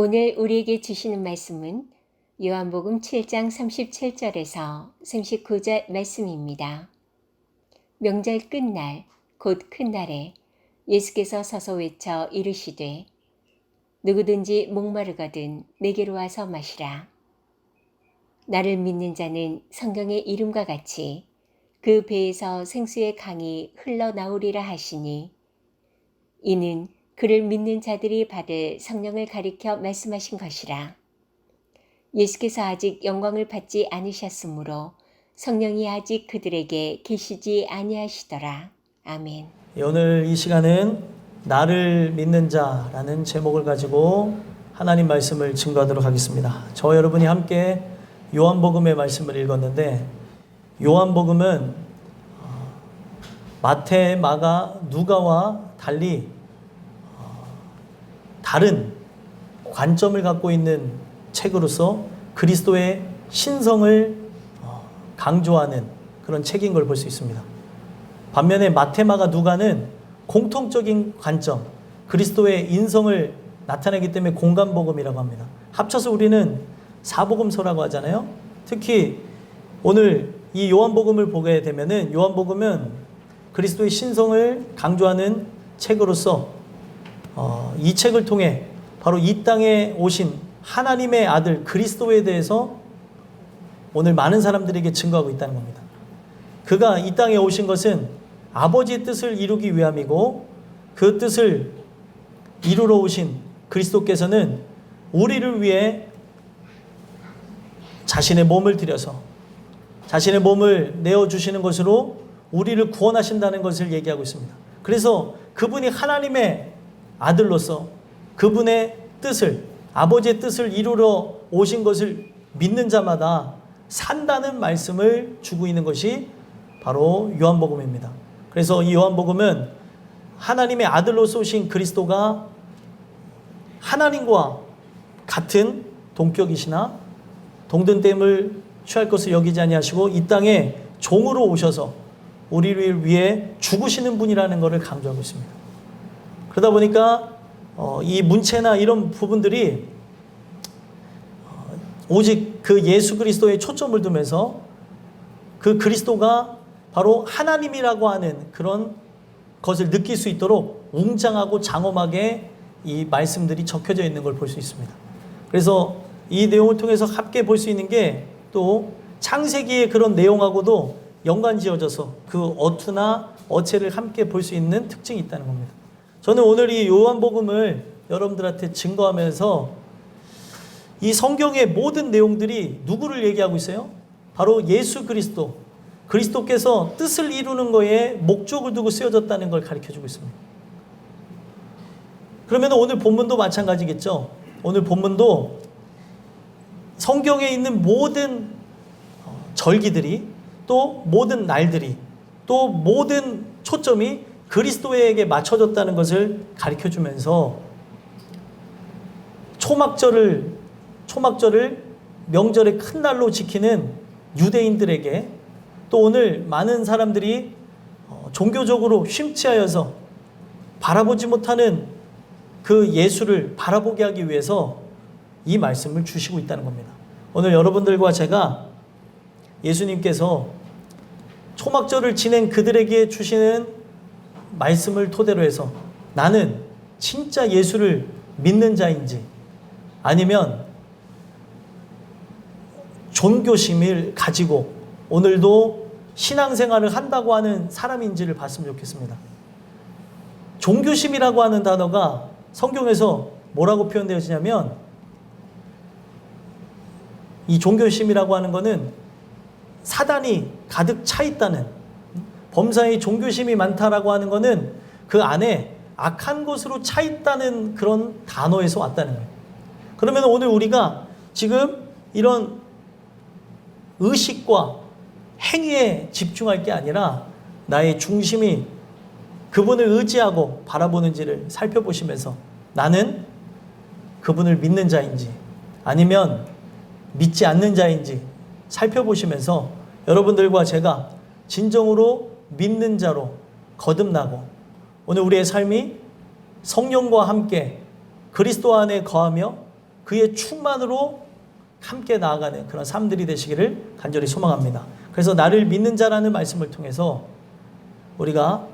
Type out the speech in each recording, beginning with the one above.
오늘 우리에게 주시는 말씀은 요한복음 7장 37절에서 39절 말씀입니다. 명절 끝날 곧 큰 날에 예수께서 서서 외쳐 이르시되 누구든지 목마르거든 내게로 와서 마시라. 나를 믿는 자는 성경의 이름과 같이 그 배에서 생수의 강이 흘러나오리라 하시니 이는 그를 믿는 자들이 받을 성령을 가리켜 말씀하신 것이라. 예수께서 아직 영광을 받지 않으셨으므로 성령이 아직 그들에게 계시지 아니하시더라. 아멘. 오늘 이 시간은 나를 믿는 자라는 제목을 가지고 하나님 말씀을 증거하도록 하겠습니다. 저와 여러분이 함께 요한복음의 말씀을 읽었는데, 요한복음은 마태, 마가, 누가와 달리 다른 관점을 갖고 있는 책으로서 그리스도의 신성을 강조하는 그런 책인 걸 볼 수 있습니다. 반면에 마태, 마가, 누가는 공통적인 관점, 그리스도의 인성을 나타내기 때문에 공간복음이라고 합니다. 합쳐서 우리는 사복음서라고 하잖아요. 특히 오늘 이 요한복음을 보게 되면은 요한복음은 그리스도의 신성을 강조하는 책으로서 이 책을 통해 바로 이 땅에 오신 하나님의 아들 그리스도에 대해서 오늘 많은 사람들에게 증거하고 있다는 겁니다. 그가 이 땅에 오신 것은 아버지의 뜻을 이루기 위함이고, 그 뜻을 이루러 오신 그리스도께서는 우리를 위해 자신의 몸을 들여서 자신의 몸을 내어주시는 것으로 우리를 구원하신다는 것을 얘기하고 있습니다. 그래서 그분이 하나님의 아들로서 그분의 뜻을, 아버지의 뜻을 이루러 오신 것을 믿는 자마다 산다는 말씀을 주고 있는 것이 바로 요한복음입니다. 그래서 이 요한복음은 하나님의 아들로서 오신 그리스도가 하나님과 같은 동격이시나 동등됨을 취할 것을 여기지 아니하시고 이 땅에 종으로 오셔서 우리를 위해 죽으시는 분이라는 것을 강조하고 있습니다. 그러다 보니까 이 문체나 이런 부분들이 오직 그 예수 그리스도에 초점을 두면서 그 그리스도가 바로 하나님이라고 하는 그런 것을 느낄 수 있도록 웅장하고 장엄하게 이 말씀들이 적혀져 있는 걸 볼 수 있습니다. 그래서 이 내용을 통해서 함께 볼 수 있는 게 또 창세기의 그런 내용하고도 연관지어져서 그 어투나 어체를 함께 볼 수 있는 특징이 있다는 겁니다. 저는 오늘 이 요한복음을 여러분들한테 증거하면서 이 성경의 모든 내용들이 누구를 얘기하고 있어요? 바로 예수 그리스도, 그리스도께서 뜻을 이루는 거에 목적을 두고 쓰여졌다는 걸 가르쳐주고 있습니다. 그러면 오늘 본문도 마찬가지겠죠. 오늘 본문도 성경에 있는 모든 절기들이, 또 모든 날들이, 또 모든 초점이 그리스도에게 맞춰졌다는 것을 가르쳐주면서 초막절을 명절의 큰 날로 지키는 유대인들에게, 또 오늘 많은 사람들이 종교적으로 심취하여서 바라보지 못하는 그 예수를 바라보게 하기 위해서 이 말씀을 주시고 있다는 겁니다. 오늘 여러분들과 제가 예수님께서 초막절을 지낸 그들에게 주시는 말씀을 토대로 해서 나는 진짜 예수를 믿는 자인지 아니면 종교심을 가지고 오늘도 신앙생활을 한다고 하는 사람인지를 봤으면 좋겠습니다. 종교심이라고 하는 단어가 성경에서 뭐라고 표현되어지냐면, 이 종교심이라고 하는 것은 사단이 가득 차 있다는, 범사에 종교심이 많다라고 하는 것은 그 안에 악한 것으로 차 있다는 그런 단어에서 왔다는 거예요. 그러면 오늘 우리가 지금 이런 의식과 행위에 집중할 게 아니라 나의 중심이 그분을 의지하고 바라보는지를 살펴보시면서 나는 그분을 믿는 자인지 아니면 믿지 않는 자인지 살펴보시면서 여러분들과 제가 진정으로 믿는 자로 거듭나고 오늘 우리의 삶이 성령과 함께 그리스도 안에 거하며 그의 충만으로 함께 나아가는 그런 삶들이 되시기를 간절히 소망합니다. 그래서 나를 믿는 자라는 말씀을 통해서 우리가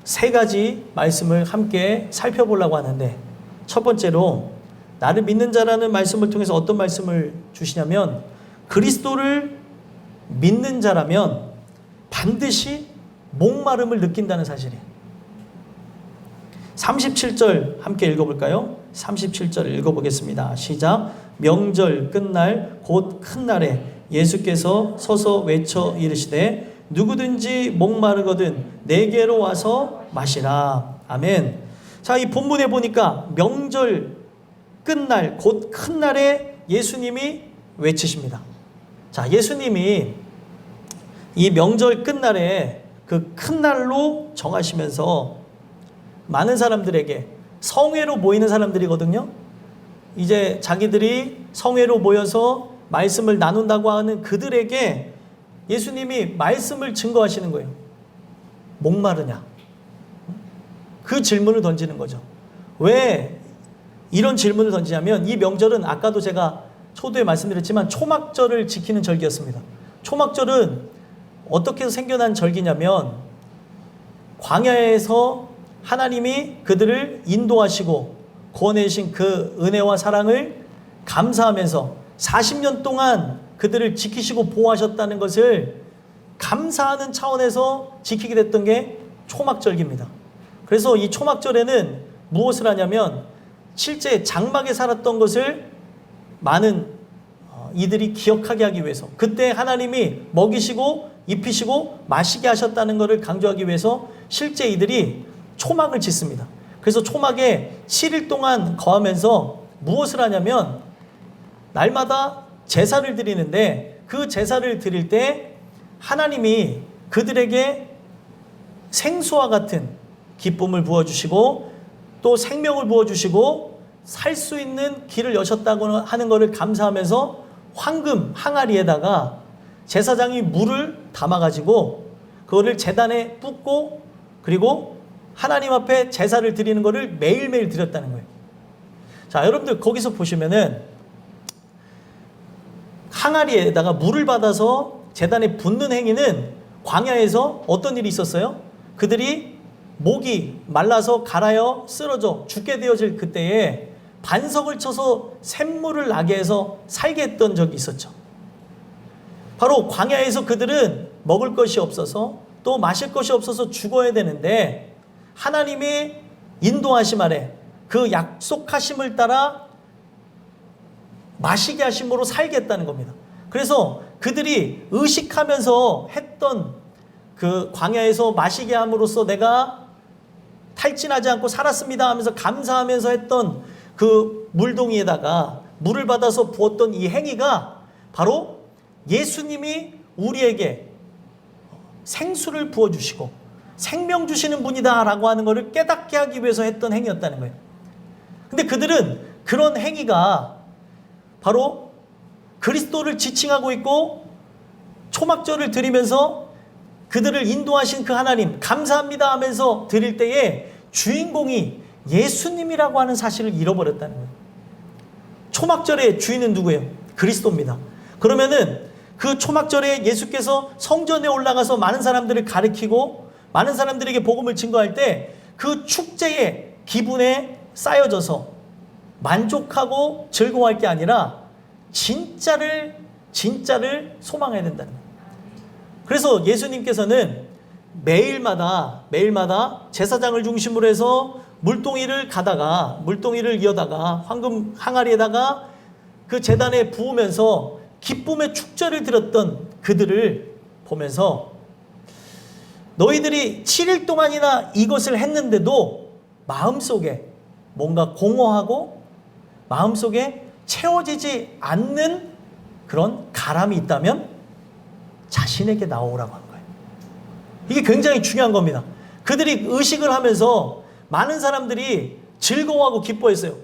세 가지 말씀을 함께 살펴보려고 하는데, 첫 번째로 나를 믿는 자라는 말씀을 통해서 어떤 말씀을 주시냐면, 그리스도를 믿는 자라면 반드시 목마름을 느낀다는 사실이에요. 37절 함께 읽어볼까요? 37절 읽어보겠습니다. 시작. 명절 끝날 곧 큰 날에 예수께서 서서 외쳐 이르시되 누구든지 목마르거든 내게로 와서 마시라. 아멘. 자, 이 본문에 보니까 명절 끝날 곧 큰 날에 예수님이 외치십니다. 자, 예수님이 이 명절 끝날에 그 큰 날로 정하시면서 많은 사람들에게, 성회로 모이는 사람들이거든요. 이제 자기들이 성회로 모여서 말씀을 나눈다고 하는 그들에게 예수님이 말씀을 증거하시는 거예요. 목마르냐? 그 질문을 던지는 거죠. 왜 이런 질문을 던지냐면, 이 명절은 아까도 제가 초두에 말씀드렸지만 초막절을 지키는 절기였습니다. 초막절은 어떻게 해서 생겨난 절기냐면, 광야에서 하나님이 그들을 인도하시고 구원해주신 그 은혜와 사랑을 감사하면서 40년 동안 그들을 지키시고 보호하셨다는 것을 감사하는 차원에서 지키게 됐던 게 초막절기입니다. 그래서 이 초막절에는 무엇을 하냐면, 실제 장막에 살았던 것을 많은 이들이 기억하게 하기 위해서, 그때 하나님이 먹이시고 입히시고 마시게 하셨다는 것을 강조하기 위해서 실제 이들이 초막을 짓습니다. 그래서 초막에 7일 동안 거하면서 무엇을 하냐면, 날마다 제사를 드리는데, 그 제사를 드릴 때 하나님이 그들에게 생수와 같은 기쁨을 부어주시고 또 생명을 부어주시고 살 수 있는 길을 여셨다고 하는 것을 감사하면서 황금 항아리에다가 제사장이 물을 담아가지고 그거를 제단에 붓고, 그리고 하나님 앞에 제사를 드리는 것을 매일매일 드렸다는 거예요. 자, 여러분들 거기서 보시면은 항아리에다가 물을 받아서 제단에 붓는 행위는 광야에서 어떤 일이 있었어요? 그들이 목이 말라서 갈아여 쓰러져 죽게 되어질 그때에 반석을 쳐서 샘물을 나게 해서 살게 했던 적이 있었죠. 바로 광야에서 그들은 먹을 것이 없어서 또 마실 것이 없어서 죽어야 되는데, 하나님의 인도하심 아래 그 약속하심을 따라 마시게 하심으로 살겠다는 겁니다. 그래서 그들이 의식하면서 했던 그 광야에서 마시게 함으로써 내가 탈진하지 않고 살았습니다 하면서 감사하면서 했던 그 물동이에다가 물을 받아서 부었던 이 행위가 바로 예수님이 우리에게 생수를 부어주시고 생명 주시는 분이다 라고 하는 것을 깨닫게 하기 위해서 했던 행위였다는 거예요. 근데 그들은 그런 행위가 바로 그리스도를 지칭하고 있고 초막절을 드리면서 그들을 인도하신 그 하나님 감사합니다 하면서 드릴 때에 주인공이 예수님이라고 하는 사실을 잃어버렸다는 거예요. 초막절의 주인은 누구예요? 그리스도입니다. 그러면은 그 초막절에 예수께서 성전에 올라가서 많은 사람들을 가르치고 많은 사람들에게 복음을 증거할 때 그 축제의 기분에 쌓여져서 만족하고 즐거워할 게 아니라 진짜를 소망해야 된다는 거예요. 그래서 예수님께서는 매일마다 제사장을 중심으로 해서 물동이를 이어다가 황금 항아리에다가 그 제단에 부으면서 기쁨의 축제를 드렸던 그들을 보면서 너희들이 7일 동안이나 이것을 했는데도 마음속에 뭔가 공허하고 마음속에 채워지지 않는 그런 가람이 있다면 자신에게 나오라고 하는 거예요. 이게 굉장히 중요한 겁니다. 그들이 의식을 하면서 많은 사람들이 즐거워하고 기뻐했어요.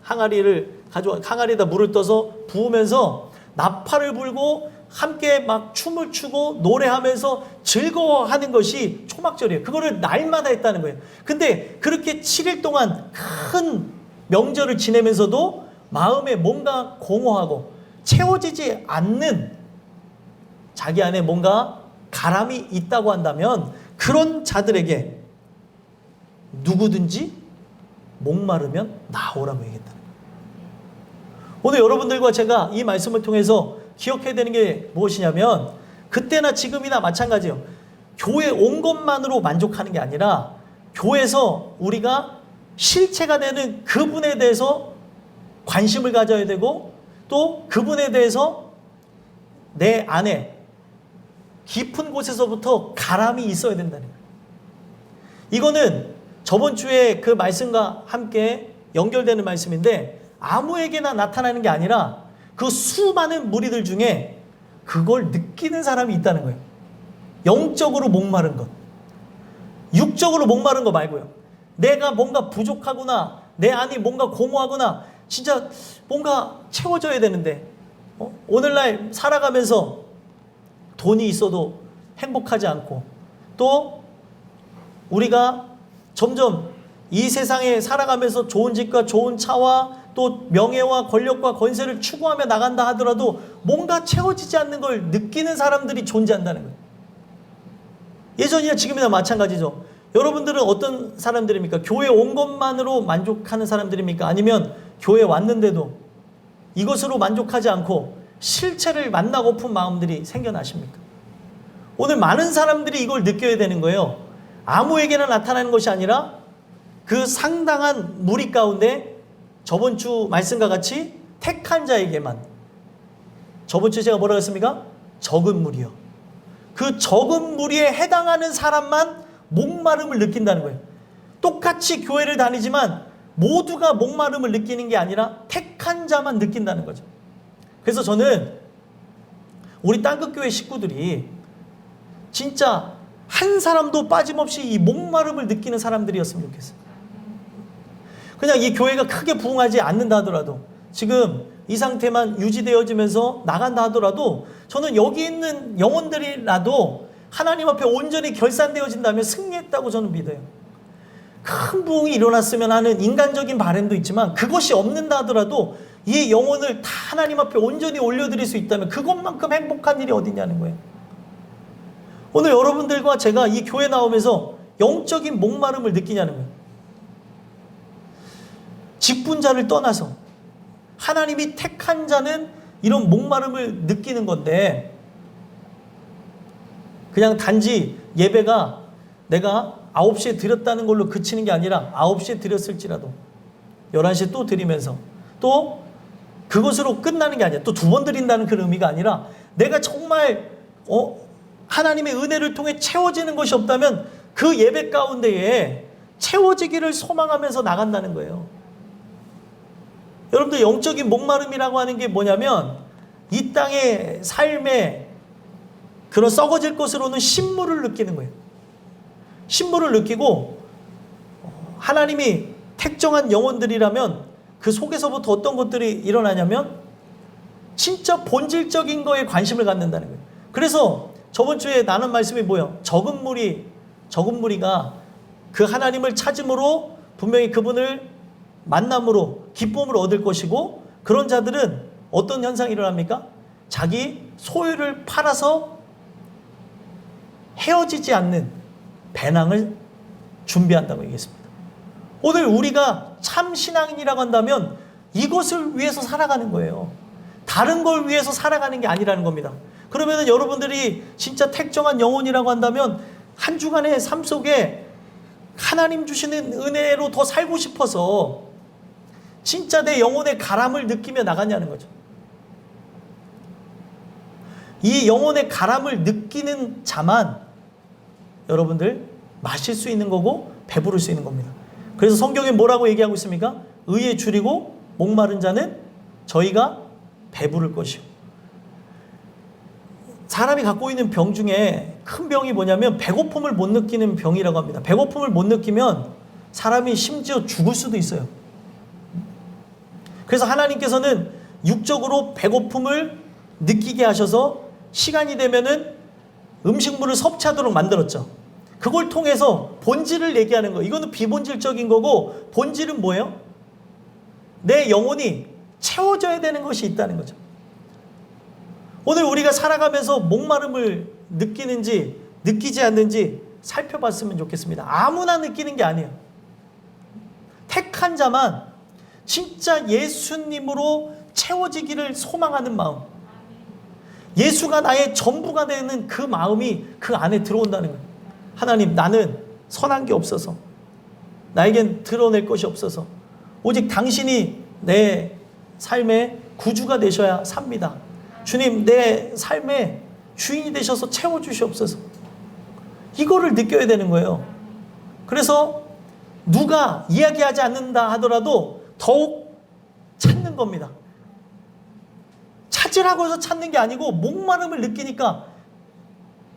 항아리에다 물을 떠서 부으면서 나팔을 불고 함께 막 춤을 추고 노래하면서 즐거워하는 것이 초막절이에요. 그거를 날마다 했다는 거예요. 근데 그렇게 7일 동안 큰 명절을 지내면서도 마음에 뭔가 공허하고 채워지지 않는 자기 안에 뭔가 가람이 있다고 한다면 그런 자들에게 누구든지 목마르면 나오라고 얘기했다는 거예요. 오늘 여러분들과 제가 이 말씀을 통해서 기억해야 되는 게 무엇이냐면 그때나 지금이나 마찬가지예요. 교회 온 것만으로 만족하는 게 아니라 교회에서 우리가 실체가 되는 그분에 대해서 관심을 가져야 되고 또 그분에 대해서 내 안에 깊은 곳에서부터 가람이 있어야 된다는 거예요. 이거는 저번 주에 그 말씀과 함께 연결되는 말씀인데 아무에게나 나타나는 게 아니라 그 수많은 무리들 중에 그걸 느끼는 사람이 있다는 거예요. 영적으로 목마른 것. 육적으로 목마른 거 말고요. 내가 뭔가 부족하구나. 내 안이 뭔가 공허하구나. 진짜 뭔가 채워져야 되는데 오늘날 살아가면서 돈이 있어도 행복하지 않고 또 우리가 점점 이 세상에 살아가면서 좋은 집과 좋은 차와 또 명예와 권력과 권세를 추구하며 나간다 하더라도 뭔가 채워지지 않는 걸 느끼는 사람들이 존재한다는 거예요. 예전이나 지금이나 마찬가지죠. 여러분들은 어떤 사람들입니까? 교회 온 것만으로 만족하는 사람들입니까? 아니면 교회 왔는데도 이것으로 만족하지 않고 실체를 만나고픈 마음들이 생겨나십니까? 오늘 많은 사람들이 이걸 느껴야 되는 거예요. 아무에게나 나타나는 것이 아니라 그 상당한 무리 가운데 저번 주 말씀과 같이 택한 자에게만, 저번 주에 제가 뭐라고 했습니까? 적은 무리요. 그 적은 무리에 해당하는 사람만 목마름을 느낀다는 거예요. 똑같이 교회를 다니지만 모두가 목마름을 느끼는 게 아니라 택한 자만 느낀다는 거죠. 그래서 저는 우리 땅끝교회 식구들이 진짜 한 사람도 빠짐없이 이 목마름을 느끼는 사람들이었으면 좋겠어요. 그냥 이 교회가 크게 부흥하지 않는다 하더라도 지금 이 상태만 유지되어지면서 나간다 하더라도 저는 여기 있는 영혼들이라도 하나님 앞에 온전히 결산되어진다면 승리했다고 저는 믿어요. 큰 부흥이 일어났으면 하는 인간적인 바람도 있지만 그것이 없는다 하더라도 이 영혼을 다 하나님 앞에 온전히 올려드릴 수 있다면 그것만큼 행복한 일이 어디냐는 거예요. 오늘 여러분들과 제가 이 교회 나오면서 영적인 목마름을 느끼냐는 거예요. 직분자를 떠나서 하나님이 택한 자는 이런 목마름을 느끼는 건데 그냥 단지 예배가 내가 9시에 드렸다는 걸로 그치는 게 아니라 9시에 드렸을지라도 11시에 또 드리면서 또 그것으로 끝나는 게 아니라 또 두 번 드린다는 그런 의미가 아니라 내가 정말 하나님의 은혜를 통해 채워지는 것이 없다면 그 예배 가운데에 채워지기를 소망하면서 나간다는 거예요. 여러분들 영적인 목마름이라고 하는 게 뭐냐면 이 땅의 삶에 그런 썩어질 것으로는 신물을 느끼는 거예요. 신물을 느끼고 하나님이 택정한 영혼들이라면 그 속에서부터 어떤 것들이 일어나냐면 진짜 본질적인 거에 관심을 갖는다는 거예요. 그래서 저번 주에 나눈 말씀이 뭐예요? 적은 무리가 그 하나님을 찾음으로 분명히 그분을 만남으로 기쁨을 얻을 것이고 그런 자들은 어떤 현상이 일어납니까? 자기 소유를 팔아서 헤어지지 않는 배낭을 준비한다고 얘기했습니다. 오늘 우리가 참 신앙인이라고 한다면 이것을 위해서 살아가는 거예요. 다른 걸 위해서 살아가는 게 아니라는 겁니다. 그러면 여러분들이 진짜 택정한 영혼이라고 한다면 한 주간의 삶 속에 하나님 주시는 은혜로 더 살고 싶어서 진짜 내 영혼의 가람을 느끼며 나가냐는 거죠. 이 영혼의 가람을 느끼는 자만 여러분들 마실 수 있는 거고 배부를 수 있는 겁니다. 그래서 성경에 뭐라고 얘기하고 있습니까? 의에 줄이고 목마른 자는 저희가 배부를 것이요. 사람이 갖고 있는 병 중에 큰 병이 뭐냐면 배고픔을 못 느끼는 병이라고 합니다. 배고픔을 못 느끼면 사람이 심지어 죽을 수도 있어요. 그래서 하나님께서는 육적으로 배고픔을 느끼게 하셔서 시간이 되면은 음식물을 섭취하도록 만들었죠. 그걸 통해서 본질을 얘기하는 거예요. 이거는 비본질적인 거고 본질은 뭐예요? 내 영혼이 채워져야 되는 것이 있다는 거죠. 오늘 우리가 살아가면서 목마름을 느끼는지 느끼지 않는지 살펴봤으면 좋겠습니다. 아무나 느끼는 게 아니에요. 택한 자만 진짜 예수님으로 채워지기를 소망하는 마음, 예수가 나의 전부가 되는 그 마음이 그 안에 들어온다는 거예요. 하나님, 나는 선한 게 없어서, 나에겐 드러낼 것이 없어서 오직 당신이 내 삶의 구주가 되셔야 삽니다. 주님, 내 삶의 주인이 되셔서 채워주시옵소서. 이거를 느껴야 되는 거예요. 그래서 누가 이야기하지 않는다 하더라도 더욱 찾는 겁니다. 찾으라고 해서 찾는 게 아니고 목마름을 느끼니까,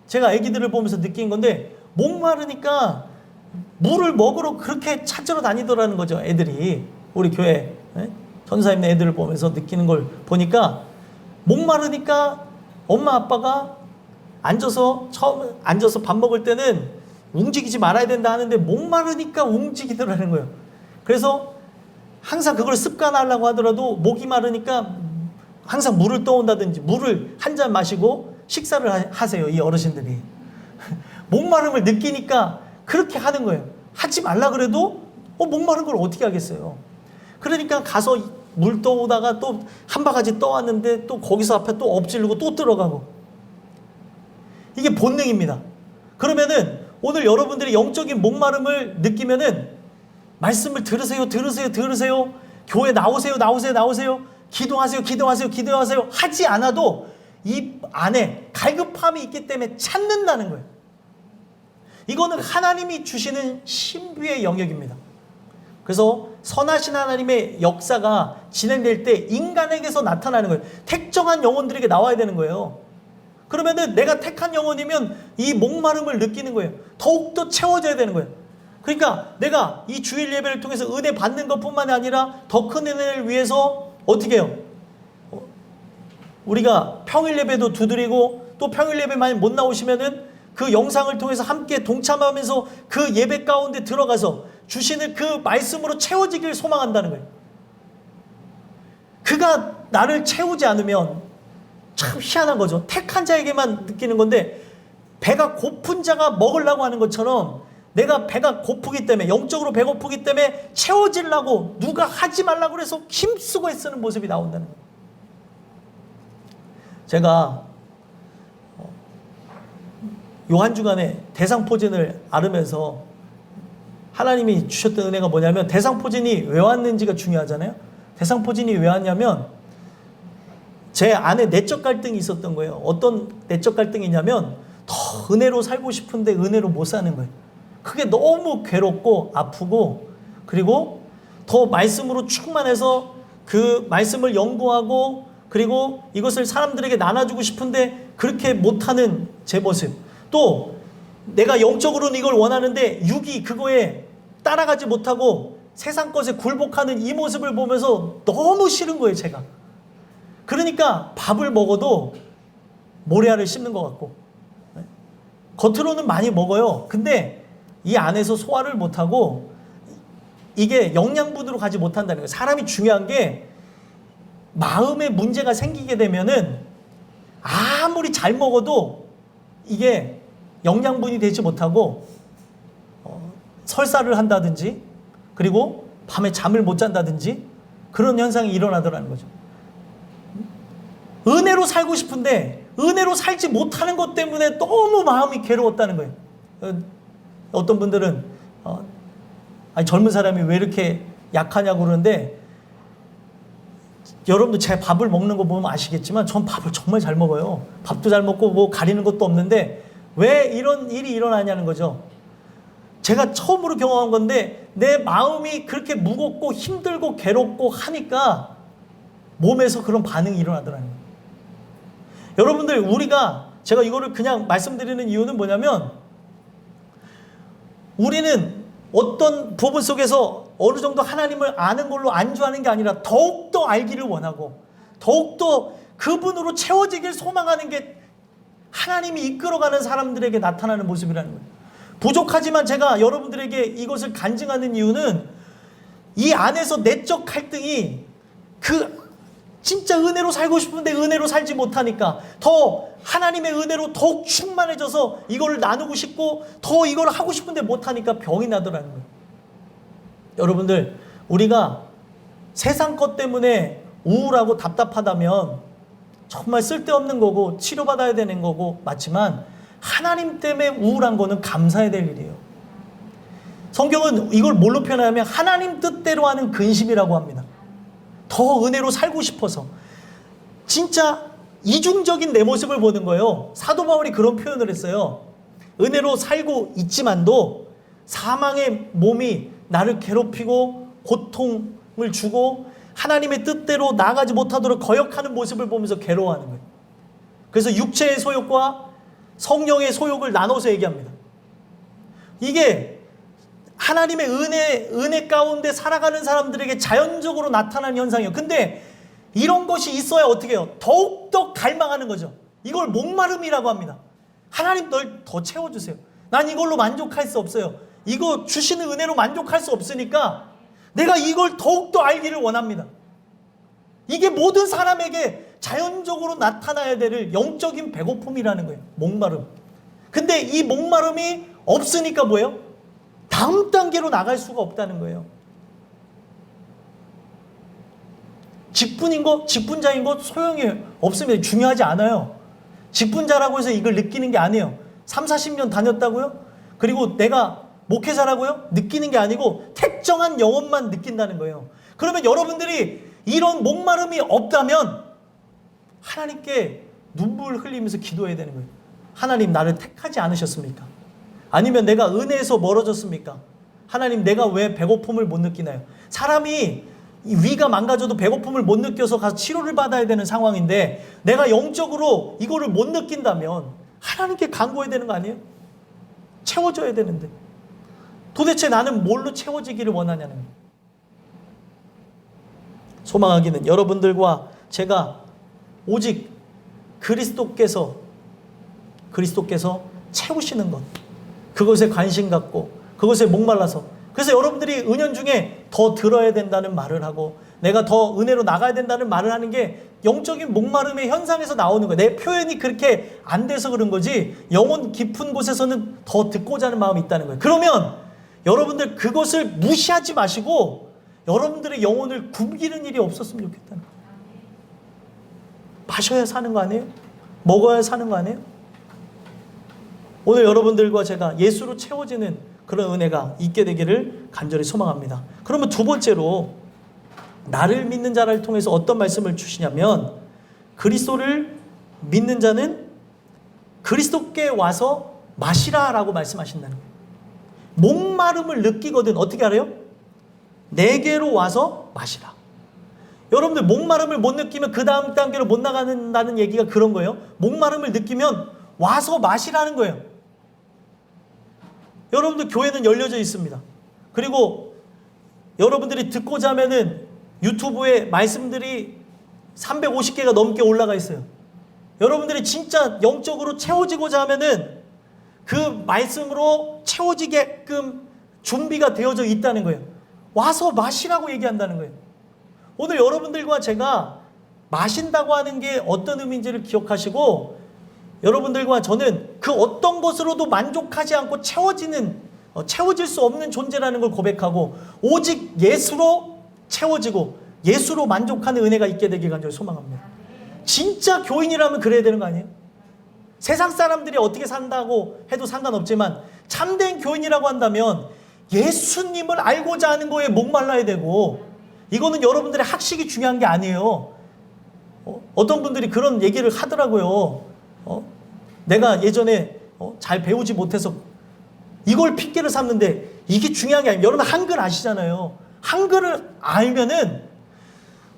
제가 아기들을 보면서 느낀 건데, 목마르니까 물을 먹으러 그렇게 찾으러 다니더라는 거죠. 애들이, 우리 교회 전사님 애들을 보면서 느끼는 걸 보니까, 목마르니까 엄마 아빠가 앉아서 밥 먹을 때는 움직이지 말아야 된다 하는데 목마르니까 움직이더라는 거예요. 그래서 항상 그걸 습관하려고 하더라도 목이 마르니까 항상 물을 떠온다든지 물을 한 잔 마시고 식사를 하세요, 이 어르신들이. 목마름을 느끼니까 그렇게 하는 거예요. 하지 말라 그래도 목마른 걸 어떻게 하겠어요. 그러니까 가서 물 떠오다가 또 한 바가지 떠왔는데 또 거기서 앞에 또 엎질르고 또 들어가고, 이게 본능입니다. 그러면은 오늘 여러분들이 영적인 목마름을 느끼면은 말씀을 들으세요. 교회 나오세요. 기도하세요. 하지 않아도 이 안에 갈급함이 있기 때문에 찾는다는 거예요. 이거는 하나님이 주시는 신비의 영역입니다. 그래서 선하신 하나님의 역사가 진행될 때 인간에게서 나타나는 거예요. 택정한 영혼들에게 나와야 되는 거예요. 그러면은 내가 택한 영혼이면 이 목마름을 느끼는 거예요. 더욱더 채워져야 되는 거예요. 그러니까 내가 이 주일 예배를 통해서 은혜 받는 것뿐만 아니라 더 큰 은혜를 위해서 어떻게 해요? 우리가 평일 예배도 두드리고, 또 평일 예배만 못 나오시면은 그 영상을 통해서 함께 동참하면서 그 예배 가운데 들어가서 주시는 그 말씀으로 채워지길 소망한다는 거예요. 그가 나를 채우지 않으면 참 희한한 거죠. 택한 자에게만 느끼는 건데, 배가 고픈 자가 먹으려고 하는 것처럼 내가 배가 고프기 때문에, 영적으로 배고프기 때문에 채워지려고 누가 하지 말라고 그래서 힘쓰고 애쓰는 모습이 나온다는 거예요. 제가 요 한 주간에 대상포진을 앓으면서 하나님이 주셨던 은혜가 뭐냐면, 대상포진이 왜 왔는지가 중요하잖아요. 대상포진이 왜 왔냐면 제 안에 내적 갈등이 있었던 거예요. 어떤 내적 갈등이냐면, 더 은혜로 살고 싶은데 은혜로 못 사는 거예요. 그게 너무 괴롭고 아프고, 그리고 더 말씀으로 충만해서 그 말씀을 연구하고, 그리고 이것을 사람들에게 나눠주고 싶은데 그렇게 못하는 제 모습, 또 내가 영적으로는 이걸 원하는데 육이 그거에 따라가지 못하고 세상 것에 굴복하는 이 모습을 보면서 너무 싫은 거예요, 제가. 그러니까 밥을 먹어도 모래알을 씹는 것 같고, 겉으로는 많이 먹어요. 근데 이 안에서 소화를 못하고 이게 영양분으로 가지 못한다는 거예요. 사람이 중요한 게, 마음에 문제가 생기게 되면은 아무리 잘 먹어도 이게 영양분이 되지 못하고 설사를 한다든지, 그리고 밤에 잠을 못 잔다든지 그런 현상이 일어나더라는 거죠. 은혜로 살고 싶은데 은혜로 살지 못하는 것 때문에 너무 마음이 괴로웠다는 거예요. 어떤 분들은 아니, 젊은 사람이 왜 이렇게 약하냐고 그러는데, 여러분도 제 밥을 먹는 거 보면 아시겠지만 전 밥을 정말 잘 먹어요. 밥도 잘 먹고 뭐 가리는 것도 없는데 왜 이런 일이 일어나냐는 거죠. 제가 처음으로 경험한 건데, 내 마음이 그렇게 무겁고 힘들고 괴롭고 하니까 몸에서 그런 반응이 일어나더라는 거예요. 여러분들, 제가 이거를 그냥 말씀드리는 이유는 뭐냐면, 우리는 어떤 부분 속에서 어느 정도 하나님을 아는 걸로 안주하는 게 아니라 더욱더 알기를 원하고 더욱더 그분으로 채워지길 소망하는 게 하나님이 이끌어가는 사람들에게 나타나는 모습이라는 거예요. 부족하지만 제가 여러분들에게 이것을 간증하는 이유는, 이 안에서 내적 갈등이 그 진짜 은혜로 살고 싶은데 은혜로 살지 못하니까 더 하나님의 은혜로 더욱 충만해져서 이거를 나누고 싶고 더 이걸 하고 싶은데 못하니까 병이 나더라는 거예요. 여러분들, 우리가 세상 것 때문에 우울하고 답답하다면 정말 쓸데없는 거고 치료받아야 되는 거고 맞지만, 하나님 때문에 우울한 거는 감사해야 될 일이에요. 성경은 이걸 뭘로 표현하냐면 하나님 뜻대로 하는 근심이라고 합니다. 더 은혜로 살고 싶어서 진짜 이중적인 내 모습을 보는 거예요. 사도 바울이 그런 표현을 했어요. 은혜로 살고 있지만도 사망의 몸이 나를 괴롭히고 고통을 주고 하나님의 뜻대로 나아가지 못하도록 거역하는 모습을 보면서 괴로워하는 거예요. 그래서 육체의 소욕과 성령의 소욕을 나눠서 얘기합니다. 이게 하나님의 은혜 가운데 살아가는 사람들에게 자연적으로 나타나는 현상이에요. 근데 이런 것이 있어야 어떻게 해요? 더욱더 갈망하는 거죠. 이걸 목마름이라고 합니다. 하나님 널 더 채워주세요. 난 이걸로 만족할 수 없어요. 이거 주시는 은혜로 만족할 수 없으니까 내가 이걸 더욱더 알기를 원합니다. 이게 모든 사람에게 자연적으로 나타나야 될 영적인 배고픔이라는 거예요. 목마름. 근데 이 목마름이 없으니까 뭐예요? 다음 단계로 나갈 수가 없다는 거예요. 직분자인 것 소용이 없습니다. 중요하지 않아요. 직분자라고 해서 이걸 느끼는 게 아니에요. 3, 40년 다녔다고요? 그리고 내가 목회자라고요? 느끼는 게 아니고 택정한 영혼만 느낀다는 거예요. 그러면 여러분들이 이런 목마름이 없다면 하나님께 눈물 흘리면서 기도해야 되는 거예요. 하나님, 나를 택하지 않으셨습니까? 아니면 내가 은혜에서 멀어졌습니까? 하나님, 내가 왜 배고픔을 못 느끼나요? 사람이 위가 망가져도 배고픔을 못 느껴서 가서 치료를 받아야 되는 상황인데 내가 영적으로 이거를 못 느낀다면 하나님께 간구해야 되는 거 아니에요? 채워줘야 되는데 도대체 나는 뭘로 채워지기를 원하냐는 거예요. 소망하기는 여러분들과 제가 오직 그리스도께서 채우시는 것, 그것에 관심 갖고 그것에 목말라서, 그래서 여러분들이 은연중에 더 들어야 된다는 말을 하고 내가 더 은혜로 나가야 된다는 말을 하는 게 영적인 목마름의 현상에서 나오는 거예요. 내 표현이 그렇게 안 돼서 그런 거지 영혼 깊은 곳에서는 더 듣고자 하는 마음이 있다는 거예요. 그러면 여러분들 그것을 무시하지 마시고 여러분들의 영혼을 굶기는 일이 없었으면 좋겠다는 거예요. 마셔야 사는 거 아니에요? 먹어야 사는 거 아니에요? 오늘 여러분들과 제가 예수로 채워지는 그런 은혜가 있게 되기를 간절히 소망합니다. 그러면 두 번째로 나를 믿는 자를 통해서 어떤 말씀을 주시냐면 그리스도를 믿는 자는 그리스도께 와서 마시라라고 말씀하신다는 거예요. 목마름을 느끼거든 어떻게 알아요? 내게로 와서 마시라. 여러분들 목마름을 못 느끼면 그 다음 단계로 못 나간다는 얘기가 그런 거예요. 목마름을 느끼면 와서 마시라는 거예요. 여러분들 교회는 열려져 있습니다. 그리고 여러분들이 듣고자 하면은 유튜브에 말씀들이 350개가 넘게 올라가 있어요. 여러분들이 진짜 영적으로 채워지고자 하면은 그 말씀으로 채워지게끔 준비가 되어져 있다는 거예요. 와서 마시라고 얘기한다는 거예요. 오늘 여러분들과 제가 마신다고 하는 게 어떤 의미인지를 기억하시고 여러분들과 저는 그 어떤 것으로도 만족하지 않고 채워질 수 없는 존재라는 걸 고백하고 오직 예수로 채워지고 예수로 만족하는 은혜가 있게 되길 간절히 소망합니다. 진짜 교인이라면 그래야 되는 거 아니에요? 세상 사람들이 어떻게 산다고 해도 상관없지만 참된 교인이라고 한다면 예수님을 알고자 하는 거에 목말라야 되고, 이거는 여러분들의 학식이 중요한 게 아니에요. 어떤 분들이 그런 얘기를 하더라고요. 내가 예전에 잘 배우지 못해서 이걸 핑계를 삼는데 이게 중요한 게 아니에요. 여러분 한글 아시잖아요. 한글을 알면은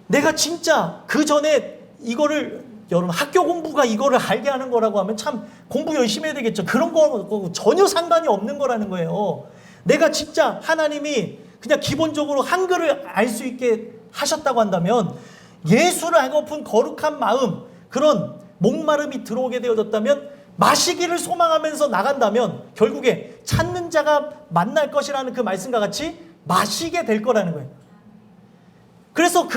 내가 진짜 그 전에 이거를 여러분 학교 공부가 이거를 알게 하는 거라고 하면 참 공부 열심히 해야 되겠죠. 그런 거 전혀 상관이 없는 거라는 거예요. 내가 진짜 하나님이 그냥 기본적으로 한글을 알 수 있게 하셨다고 한다면 예수를 알고픈 거룩한 마음, 그런 목마름이 들어오게 되어졌다면 마시기를 소망하면서 나간다면 결국에 찾는 자가 만날 것이라는 그 말씀과 같이 마시게 될 거라는 거예요. 그래서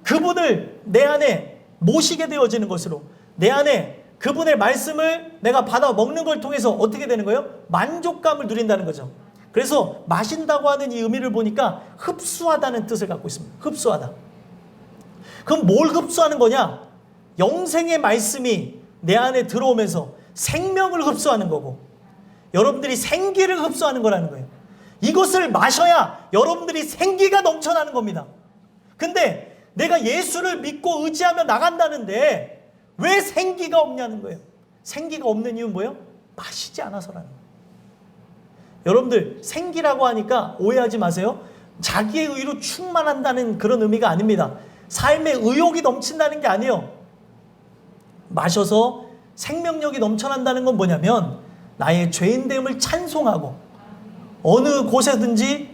그분을 내 안에 모시게 되어지는 것으로, 내 안에 그분의 말씀을 내가 받아 먹는 걸 통해서 어떻게 되는 거예요? 만족감을 누린다는 거죠. 그래서 마신다고 하는 이 의미를 보니까 흡수하다는 뜻을 갖고 있습니다. 흡수하다. 그럼 뭘 흡수하는 거냐? 영생의 말씀이 내 안에 들어오면서 생명을 흡수하는 거고, 여러분들이 생기를 흡수하는 거라는 거예요. 이것을 마셔야 여러분들이 생기가 넘쳐나는 겁니다. 근데 내가 예수를 믿고 의지하며 나간다는데 왜 생기가 없냐는 거예요. 생기가 없는 이유는 뭐예요? 마시지 않아서라는 거예요. 여러분들, 생기라고 하니까 오해하지 마세요. 자기의 의로 충만한다는 그런 의미가 아닙니다. 삶의 의욕이 넘친다는 게 아니에요. 마셔서 생명력이 넘쳐난다는 건 뭐냐면 나의 죄인됨을 찬송하고 어느 곳에든지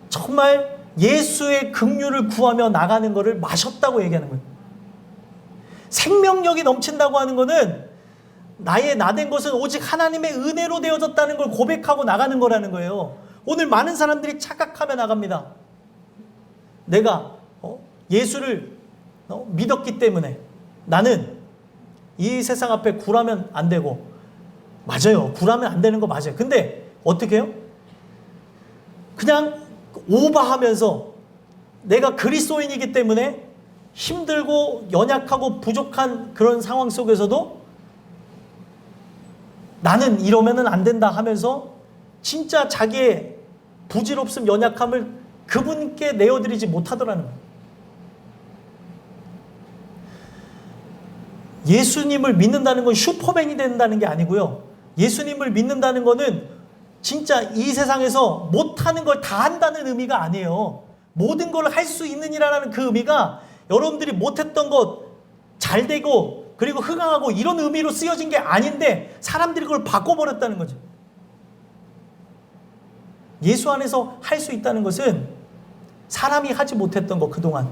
정말 예수의 긍휼을 구하며 나가는 것을 마셨다고 얘기하는 거예요. 생명력이 넘친다고 하는 것은 나의 나된 것은 오직 하나님의 은혜로 되어졌다는 걸 고백하고 나가는 거라는 거예요. 오늘 많은 사람들이 착각하며 나갑니다. 내가 예수를 믿었기 때문에 나는 이 세상 앞에 굴하면 안 되고, 맞아요. 굴하면 안 되는 거 맞아요. 근데 어떻게 해요? 그냥 오버하면서 내가 그리스도인이기 때문에 힘들고 연약하고 부족한 그런 상황 속에서도 나는 이러면은 안 된다 하면서 진짜 자기의 부질없음, 연약함을 그분께 내어드리지 못하더라는 거예요. 예수님을 믿는다는 건 슈퍼맨이 된다는 게 아니고요. 예수님을 믿는다는 거는 진짜 이 세상에서 못하는 걸 다 한다는 의미가 아니에요. 모든 걸 할 수 있느니라는 그 의미가 여러분들이 못했던 것 잘 되고 그리고 흥황하고 이런 의미로 쓰여진 게 아닌데 사람들이 그걸 바꿔버렸다는 거죠. 예수 안에서 할 수 있다는 것은 사람이 하지 못했던 거, 그동안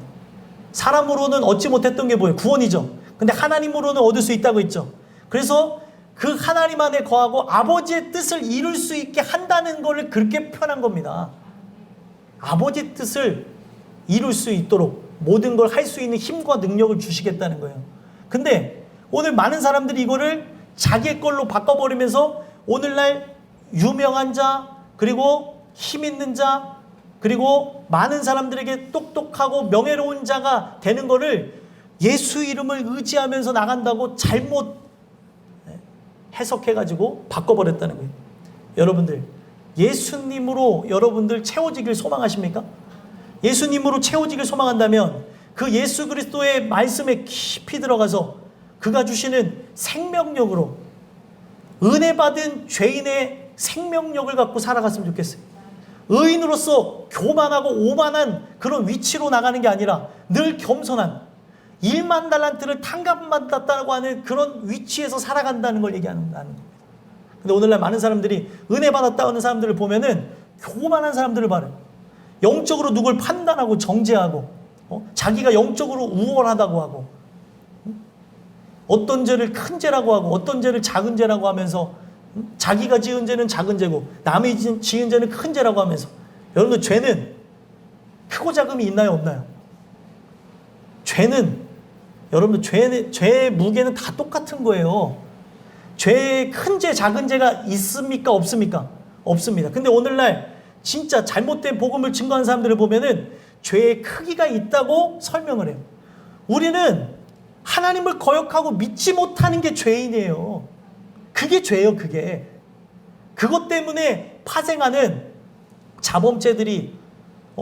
사람으로는 얻지 못했던 게 뭐예요? 구원이죠. 근데 하나님으로는 얻을 수 있다고 했죠. 그래서 그 하나님 안에 거하고 아버지의 뜻을 이룰 수 있게 한다는 것을 그렇게 표현한 겁니다. 아버지의 뜻을 이룰 수 있도록 모든 걸 할 수 있는 힘과 능력을 주시겠다는 거예요. 근데 오늘 많은 사람들이 이거를 자기의 걸로 바꿔버리면서 오늘날 유명한 자, 그리고 힘 있는 자, 그리고 많은 사람들에게 똑똑하고 명예로운 자가 되는 거를 예수 이름을 의지하면서 나간다고 잘못 해석해가지고 바꿔버렸다는 거예요. 여러분들, 예수님으로 여러분들 채워지길 소망하십니까? 예수님으로 채워지길 소망한다면 그 예수 그리스도의 말씀에 깊이 들어가서 그가 주시는 생명력으로 은혜 받은 죄인의 생명력을 갖고 살아갔으면 좋겠어요. 의인으로서 교만하고 오만한 그런 위치로 나가는 게 아니라 늘 겸손한 1만 달란트를 탕감받았다고 하는 그런 위치에서 살아간다는 걸 얘기하는 겁니다. 근데 오늘날 많은 사람들이 은혜 받았다 하는 사람들을 보면은 교만한 사람들을 봐요. 영적으로 누굴 판단하고 정죄하고 자기가 영적으로 우월하다고 하고 어떤 죄를 큰 죄라고 하고 어떤 죄를 작은 죄라고 하면서 자기가 지은 죄는 작은 죄고 남이 지은 죄는 큰 죄라고 하면서, 여러분들 죄는 크고 작음이 있나요 없나요? 죄는 여러분들 죄의 무게는 다 똑같은 거예요. 죄의 큰 죄 작은 죄가 있습니까 없습니까? 없습니다. 근데 오늘날 진짜 잘못된 복음을 증거하는 사람들을 보면은 죄의 크기가 있다고 설명을 해요. 우리는 하나님을 거역하고 믿지 못하는 게 죄인이에요. 그게 죄예요, 그게. 그것 때문에 파생하는 자범죄들이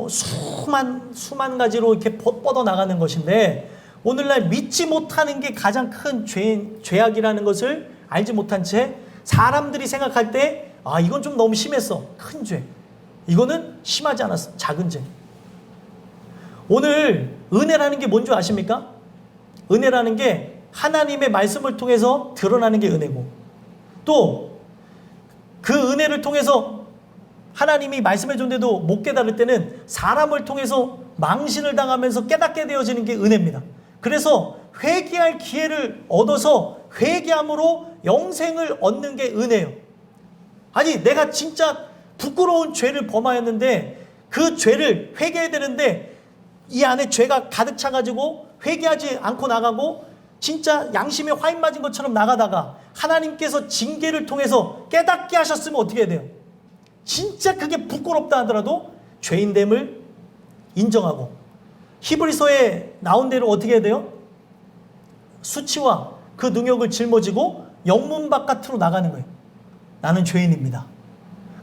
수만 가지로 이렇게 뻗어나가는 것인데, 오늘날 믿지 못하는 게 가장 큰 죄악이라는 것을 알지 못한 채 사람들이 생각할 때 이건 좀 너무 심했어. 큰 죄. 이거는 심하지 않았어. 작은 죄. 오늘 은혜라는 게 뭔지 아십니까? 은혜라는 게 하나님의 말씀을 통해서 드러나는 게 은혜고, 또 그 은혜를 통해서 하나님이 말씀해 줬는데도 못 깨달을 때는 사람을 통해서 망신을 당하면서 깨닫게 되어지는 게 은혜입니다. 그래서 회개할 기회를 얻어서 회개함으로 영생을 얻는 게 은혜예요. 아니, 내가 진짜 부끄러운 죄를 범하였는데 그 죄를 회개해야 되는데 이 안에 죄가 가득 차가지고 회개하지 않고 나가고 진짜 양심에 화인 맞은 것처럼 나가다가 하나님께서 징계를 통해서 깨닫게 하셨으면 어떻게 해야 돼요? 진짜 그게 부끄럽다 하더라도 죄인됨을 인정하고 히브리서에 나온 대로 어떻게 해야 돼요? 수치와 그 능욕을 짊어지고 영문 바깥으로 나가는 거예요. 나는 죄인입니다.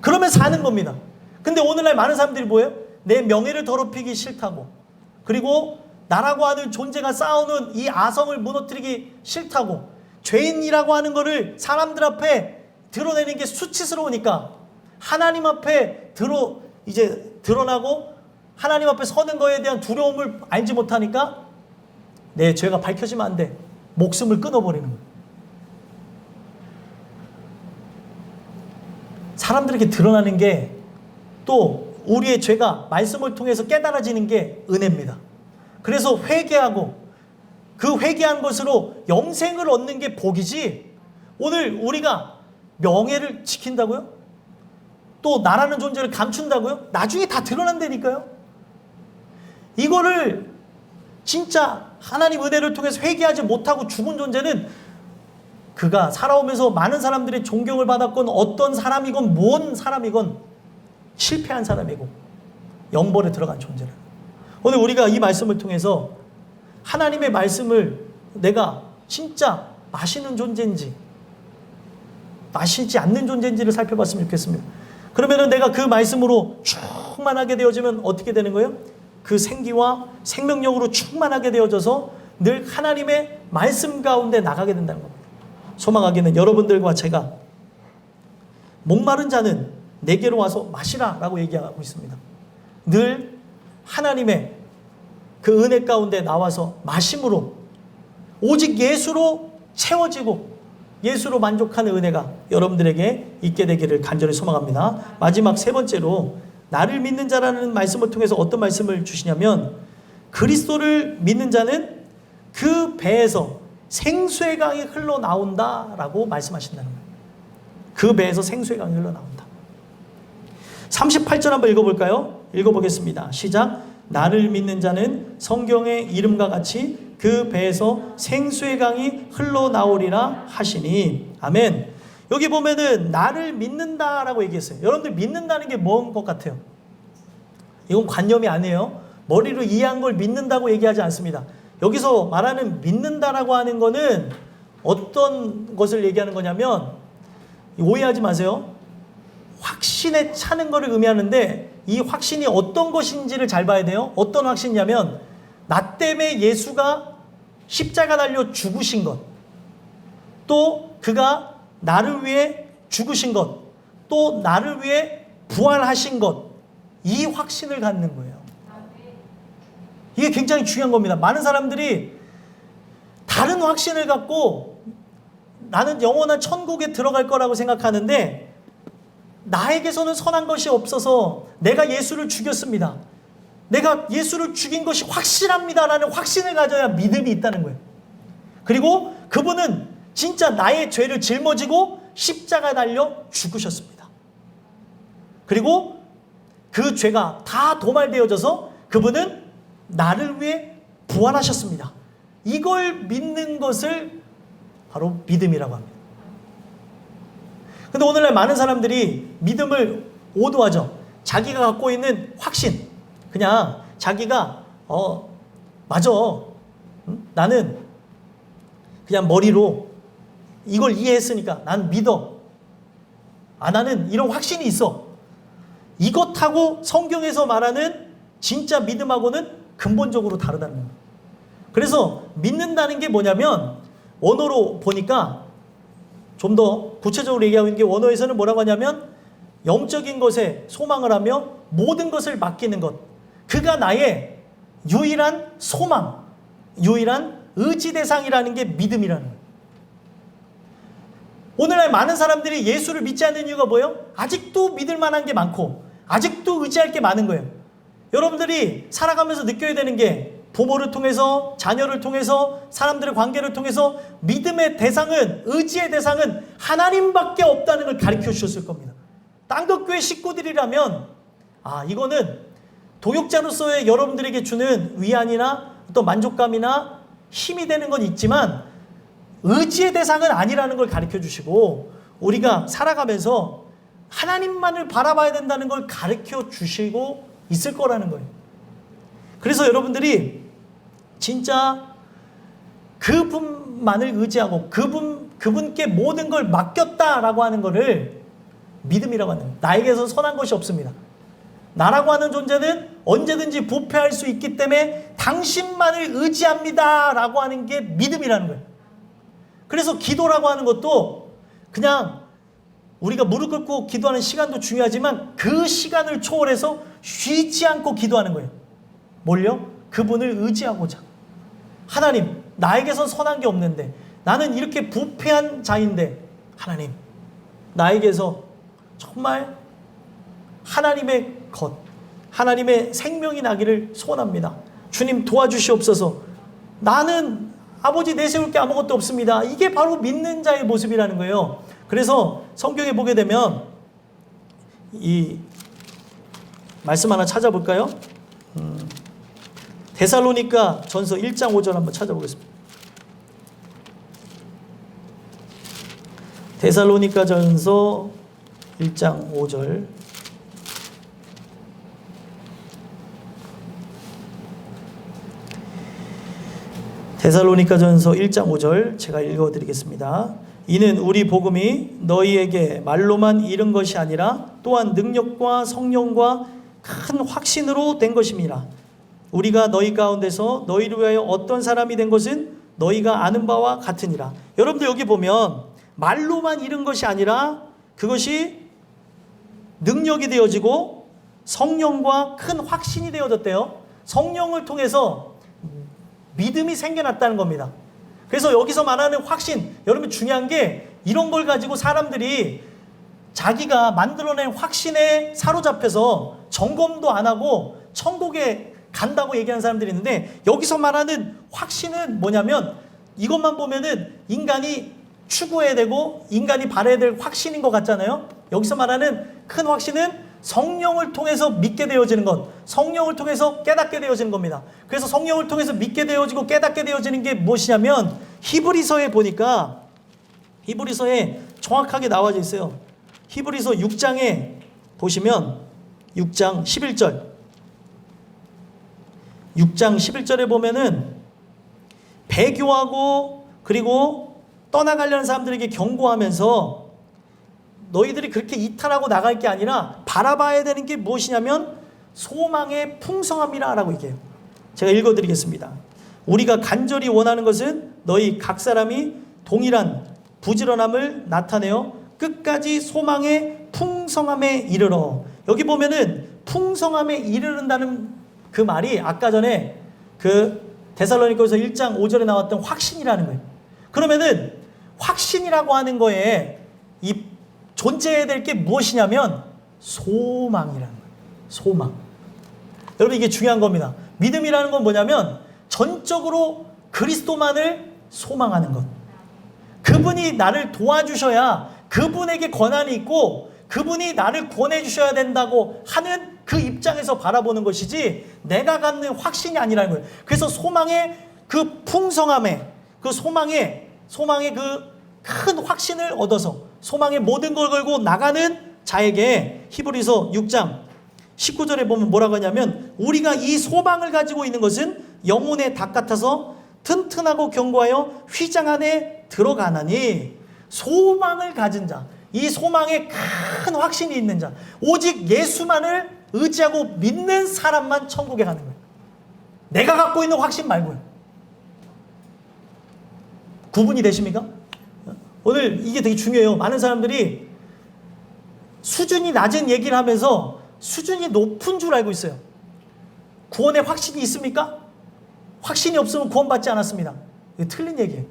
그러면 사는 겁니다. 근데 오늘날 많은 사람들이 뭐예요? 내 명예를 더럽히기 싫다고, 그리고 나라고 하는 존재가 쌓아오는 이 아성을 무너뜨리기 싫다고, 죄인이라고 하는 거를 사람들 앞에 드러내는 게 수치스러우니까 하나님 앞에 드러나고 하나님 앞에 서는 거에 대한 두려움을 알지 못하니까 내 죄가 밝혀지면 안 돼. 목숨을 끊어버리는 거예요. 사람들에게 드러나는 게 또 우리의 죄가 말씀을 통해서 깨달아지는 게 은혜입니다. 그래서 회개하고 그 회개한 것으로 영생을 얻는 게 복이지, 오늘 우리가 명예를 지킨다고요? 또 나라는 존재를 감춘다고요? 나중에 다 드러난다니까요. 이거를 진짜 하나님 은혜를 통해서 회개하지 못하고 죽은 존재는 그가 살아오면서 많은 사람들의 존경을 받았건 어떤 사람이건 뭔 사람이건 실패한 사람이고 영벌에 들어간 존재를, 오늘 우리가 이 말씀을 통해서 하나님의 말씀을 내가 진짜 마시는 존재인지 마시지 않는 존재인지를 살펴봤으면 좋겠습니다. 그러면은 내가 그 말씀으로 충만하게 되어지면 어떻게 되는 거예요? 그 생기와 생명력으로 충만하게 되어져서 늘 하나님의 말씀 가운데 나가게 된다는 겁니다. 소망하기는 여러분들과 제가 목마른 자는 내게로 와서 마시라 라고 얘기하고 있습니다. 늘 하나님의 그 은혜 가운데 나와서 마심으로 오직 예수로 채워지고 예수로 만족하는 은혜가 여러분들에게 있게 되기를 간절히 소망합니다. 마지막 세 번째로 나를 믿는 자라는 말씀을 통해서 어떤 말씀을 주시냐면, 그리스도를 믿는 자는 그 배에서 생수의 강이 흘러나온다라고 말씀하신다는 거예요. 그 배에서 생수의 강이 흘러나온다. 38절 한번 읽어볼까요? 읽어보겠습니다. 시작. 나를 믿는 자는 성경의 이름과 같이 그 배에서 생수의 강이 흘러나오리라 하시니. 아멘. 여기 보면은 나를 믿는다라고 얘기했어요. 여러분들 믿는다는 게 뭔 것 같아요? 이건 관념이 아니에요. 머리로 이해한 걸 믿는다고 얘기하지 않습니다. 여기서 말하는 믿는다라고 하는 거는 어떤 것을 얘기하는 거냐면, 오해하지 마세요. 확신에 차는 것을 의미하는데 이 확신이 어떤 것인지를 잘 봐야 돼요. 어떤 확신이냐면, 나 때문에 예수가 십자가 달려 죽으신 것, 또 그가 나를 위해 죽으신 것, 또 나를 위해 부활하신 것, 이 확신을 갖는 거예요. 이게 굉장히 중요한 겁니다. 많은 사람들이 다른 확신을 갖고 나는 영원한 천국에 들어갈 거라고 생각하는데, 나에게서는 선한 것이 없어서 내가 예수를 죽였습니다, 내가 예수를 죽인 것이 확실합니다라는 확신을 가져야 믿음이 있다는 거예요. 그리고 그분은 진짜 나의 죄를 짊어지고 십자가에 달려 죽으셨습니다. 그리고 그 죄가 다 도말되어져서 그분은 나를 위해 부활하셨습니다. 이걸 믿는 것을 바로 믿음이라고 합니다. 근데 오늘날 많은 사람들이 믿음을 오도하죠. 자기가 갖고 있는 확신, 그냥 자기가 맞아, 나는 그냥 머리로 이걸 이해했으니까 난 믿어, 나는 이런 확신이 있어, 이것하고 성경에서 말하는 진짜 믿음하고는 근본적으로 다르다는 겁니다. 그래서 믿는다는 게 뭐냐면, 원어로 보니까 좀 더 구체적으로 얘기하고 있는 게, 원어에서는 뭐라고 하냐면 영적인 것에 소망을 하며 모든 것을 맡기는 것, 그가 나의 유일한 소망, 유일한 의지 대상이라는 게 믿음이라는 거예요. 오늘날 많은 사람들이 예수를 믿지 않는 이유가 뭐예요? 아직도 믿을 만한 게 많고 아직도 의지할 게 많은 거예요. 여러분들이 살아가면서 느껴야 되는 게, 부모를 통해서, 자녀를 통해서, 사람들의 관계를 통해서 믿음의 대상은, 의지의 대상은 하나님밖에 없다는 걸 가르쳐 주셨을 겁니다. 땅끝교회 식구들이라면 이거는 동역자로서의 여러분들에게 주는 위안이나 또 만족감이나 힘이 되는 건 있지만 의지의 대상은 아니라는 걸 가르쳐 주시고 우리가 살아가면서 하나님만을 바라봐야 된다는 걸 가르쳐 주시고 있을 거라는 거예요. 그래서 여러분들이 진짜 그분만을 의지하고 그분께 모든 걸 맡겼다라고 하는 것을 믿음이라고 하는 거예요. 나에게서 선한 것이 없습니다. 나라고 하는 존재는 언제든지 부패할 수 있기 때문에 당신만을 의지합니다 라고 하는 게 믿음이라는 거예요. 그래서 기도라고 하는 것도 그냥 우리가 무릎 꿇고 기도하는 시간도 중요하지만 그 시간을 초월해서 쉬지 않고 기도하는 거예요. 뭘요? 그분을 의지하고자. 하나님, 나에게선 선한 게 없는데 나는 이렇게 부패한 자인데 하나님, 나에게서 정말 하나님의 것, 하나님의 생명이 나기를 소원합니다. 주님 도와주시옵소서. 나는 아버지 내세울 게 아무것도 없습니다. 이게 바로 믿는 자의 모습이라는 거예요. 그래서 성경에 보게 되면 이 말씀 하나 찾아볼까요? 데살로니가 전서 1장 5절 한번 찾아보겠습니다. 데살로니가 전서 1장 5절. 데살로니가 전서 1장 5절 제가 읽어드리겠습니다. 이는 우리 복음이 너희에게 말로만 이른 것이 아니라 또한 능력과 성령과 큰 확신으로 된 것임이라. 우리가 너희 가운데서 너희를 위하여 어떤 사람이 된 것은 너희가 아는 바와 같으니라. 여러분들 여기 보면 말로만 이른 것이 아니라 그것이 능력이 되어지고 성령과 큰 확신이 되어졌대요. 성령을 통해서 믿음이 생겨났다는 겁니다. 그래서 여기서 말하는 확신, 여러분 중요한 게 이런 걸 가지고 사람들이 자기가 만들어낸 확신에 사로잡혀서 점검도 안 하고 천국에 간다고 얘기하는 사람들이 있는데 여기서 말하는 확신은 뭐냐면 이것만 보면은 인간이 추구해야 되고 인간이 바라야 될 확신인 것 같잖아요. 여기서 말하는 큰 확신은 성령을 통해서 믿게 되어지는 것, 성령을 통해서 깨닫게 되어지는 겁니다. 그래서 성령을 통해서 믿게 되어지고 깨닫게 되어지는 게 무엇이냐면 히브리서에 보니까 히브리서에 정확하게 나와져 있어요. 히브리서 6장에 보시면 6장 11절 6장 11절에 보면은 배교하고 그리고 떠나가려는 사람들에게 경고하면서 너희들이 그렇게 이탈하고 나갈 게 아니라 바라봐야 되는 게 무엇이냐면 소망의 풍성함이라 라고 얘기해요. 제가 읽어드리겠습니다. 우리가 간절히 원하는 것은 너희 각 사람이 동일한 부지런함을 나타내어 끝까지 소망의 풍성함에 이르러. 여기 보면은 풍성함에 이르른다는 그 말이 아까 전에 그 데살로니가서 1장 5절에 나왔던 확신이라는 거예요. 그러면은 확신이라고 하는 거에 이 존재해야 될 게 무엇이냐면 소망이라는 거예요. 소망. 여러분 이게 중요한 겁니다. 믿음이라는 건 뭐냐면 전적으로 그리스도만을 소망하는 것. 그분이 나를 도와주셔야 그분에게 권한이 있고 그분이 나를 권해주셔야 된다고 하는 그 입장에서 바라보는 것이지 내가 갖는 확신이 아니라는 거예요. 그래서 소망의 그 풍성함에 그 소망의 그 큰 확신을 얻어서 소망의 모든 걸 걸고 나가는 자에게 히브리서 6장 19절에 보면 뭐라고 하냐면 우리가 이 소망을 가지고 있는 것은 영혼의 닭 같아서 튼튼하고 견고하여 휘장 안에 들어가나니. 소망을 가진 자, 이 소망에 큰 확신이 있는 자, 오직 예수만을 의지하고 믿는 사람만 천국에 가는 거예요. 내가 갖고 있는 확신 말고요. 구분이 되십니까? 오늘 이게 되게 중요해요. 많은 사람들이 수준이 낮은 얘기를 하면서 수준이 높은 줄 알고 있어요. 구원에 확신이 있습니까? 확신이 없으면 구원받지 않았습니다. 이게 틀린 얘기예요.